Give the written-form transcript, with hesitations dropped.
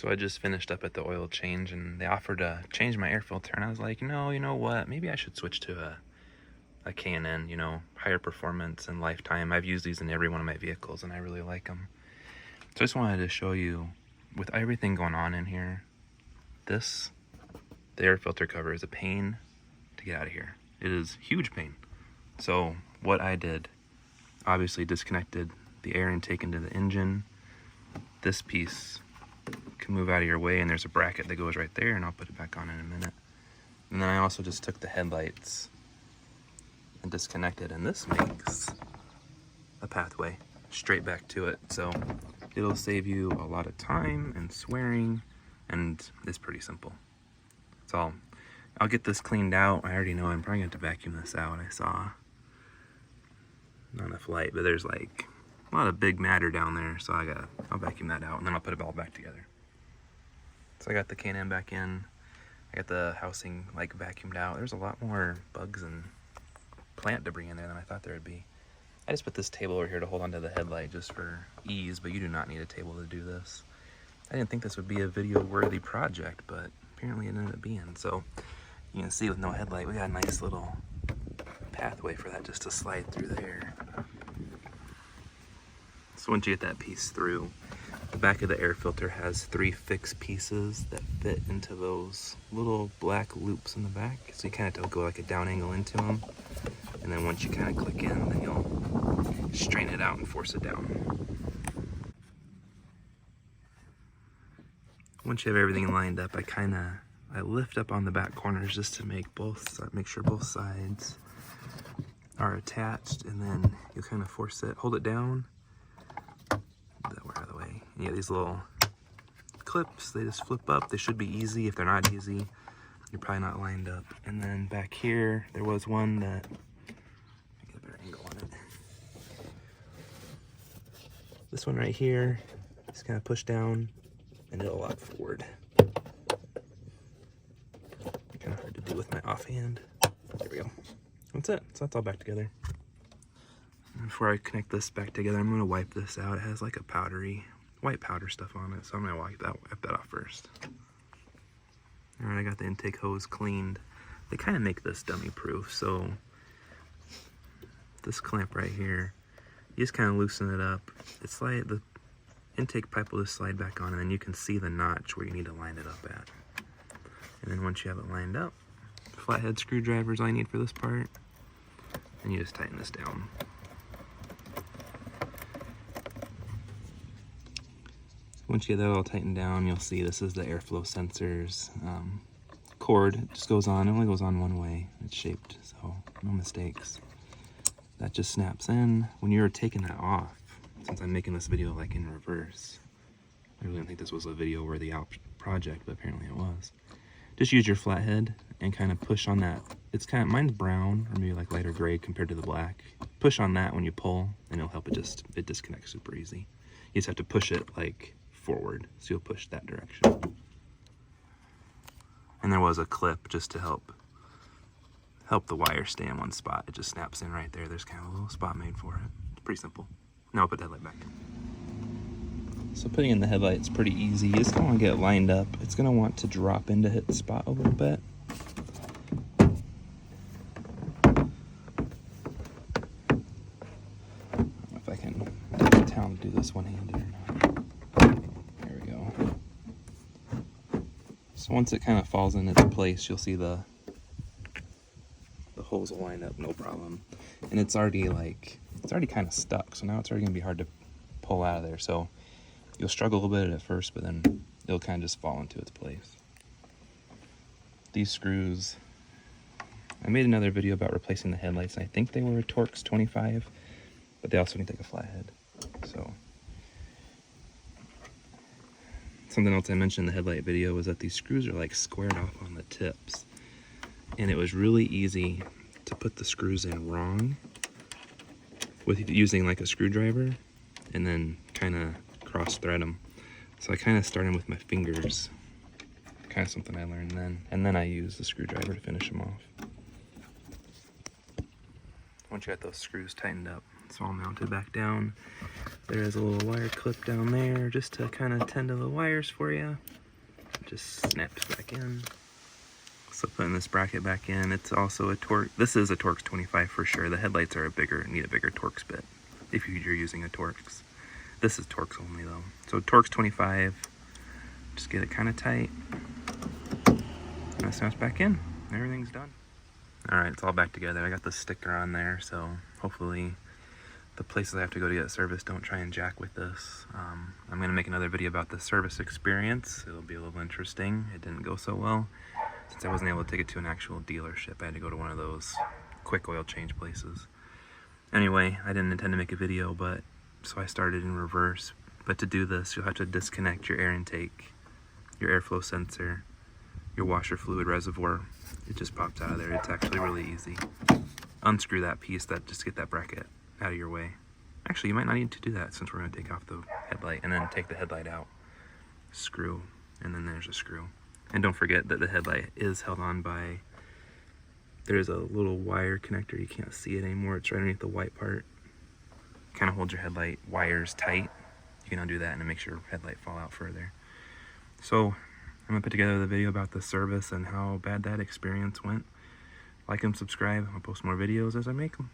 So I just finished up at the oil change and they offered to change my air filter, and I was like, no, you know what, maybe I should switch to a K&N, you know, higher performance and lifetime. I've used these in every one of my vehicles and I really like them. So I just wanted to show you, with everything going on in here, the air filter cover is a pain to get out of here. It is huge pain. So what I did, obviously disconnected the air intake into the engine. This piece can move out of your way, and there's a bracket that goes right there, and I'll put it back on in a minute. And then I also just took the headlights and disconnected, and this makes a pathway straight back to it. So it'll save you a lot of time and swearing, and it's pretty simple. So I'll get this cleaned out. I already know I'm probably going to vacuum this out. I saw not enough light, but there's like a lot of big matter down there, so I'll vacuum that out, and then I'll put it all back together. So I got the K&N back in. I got the housing like vacuumed out. There's a lot more bugs and plant debris in there than I thought there would be. I just put this table over here to hold onto the headlight just for ease, but you do not need a table to do this. I didn't think this would be a video-worthy project, but apparently it ended up being. So you can see with no headlight, we got a nice little pathway for that just to slide through there. So once you get that piece through, the back of the air filter has 3 fixed pieces that fit into those little black loops in the back. So you kind of have to go like a down angle into them. And then once you kind of click in, then you'll strain it out and force it down. Once you have everything lined up, I lift up on the back corners just to make sure both sides are attached, and then you'll kind of force it, hold it down. That we're out of the way. And you have these little clips, they just flip up. They should be easy. If they're not easy, you're probably not lined up. And then back here, there was one that, let me get a better angle on it. This one right here, just kind of push down and it'll lock forward. Kind of hard to do with my offhand. There we go. That's it. So that's all back together. Before I connect this back together, I'm going to wipe this out. It has like a powdery, white powder stuff on it, so I'm going to wipe that off first. Alright, I got the intake hose cleaned. They kind of make this dummy proof, so this clamp right here, you just kind of loosen it up. It's like the intake pipe will just slide back on, and then you can see the notch where you need to line it up at. And then once you have it lined up, flathead screwdriver is all you need for this part, and you just tighten this down. Once you get that all tightened down, you'll see this is the airflow sensor's cord. It just goes on, it only goes on one way. It's shaped, so no mistakes. That just snaps in. When you're taking that off, since I'm making this video like in reverse, I really didn't think this was a video-worthy project, but apparently it was. Just use your flathead and kind of push on that. It's kind of, mine's brown or maybe like lighter gray compared to the black. Push on that when you pull, and it'll help it disconnects super easy. You just have to push it like forward, so you'll push that direction. And there was a clip just to help the wire stay in one spot. It just snaps in right there. There's kind of a little spot made for it. It's pretty simple. Now I'll put the headlight back in. So putting in the headlight is pretty easy. You just kind of want to get it lined up. It's going to want to drop in to hit the spot a little bit. I don't know if I can get the town to do this one-handed or not. There we go. So once it kind of falls in its place, you'll see the holes will line up no problem. And it's already kind of stuck, so now it's already going to be hard to pull out of there. So you'll struggle a little bit at first, but then it'll kind of just fall into its place. These screws, I made another video about replacing the headlights, and I think they were Torx 25, but they also can take a flathead. So something else I mentioned in the headlight video was that these screws are like squared off on the tips, and it was really easy to put the screws in wrong with using like a screwdriver and then kind of cross thread them. So I kind of started with my fingers, kind of something I learned then, and then I used the screwdriver to finish them off. Once you got those screws tightened up, it's all mounted back down. There is a little wire clip down there just to kind of tend to the wires for you. It just snaps back in. So putting this bracket back in, it's also a Torx. This is a Torx 25 for sure. The headlights are need a bigger Torx bit if you're using a Torx. This is Torx only though. So Torx 25, just get it kind of tight. And it snaps back in. Everything's done. All right, it's all back together. I got the sticker on there, so hopefully the places I have to go to get service don't try and jack with this. I'm gonna make another video about the service experience. It'll be a little interesting. It didn't go so well. Since I wasn't able to take it to an actual dealership, I had to go to one of those quick oil change places. Anyway, I didn't intend to make a video, but so I started in reverse. But to do this, you'll have to disconnect your air intake, your airflow sensor, your washer fluid reservoir. It just pops out of there. It's actually really easy. Unscrew that piece, just get that bracket out of your way. Actually, you might not need to do that since we're going to take off the headlight and then take the headlight out. Screw, and then there's a screw. And don't forget that the headlight is held on by, there's a little wire connector. You can't see it anymore. It's right underneath the white part. Kind of holds your headlight wires tight. You can undo that and it makes your headlight fall out further. So I'm going to put together the video about the service and how bad that experience went. Like and subscribe. I'll post more videos as I make them.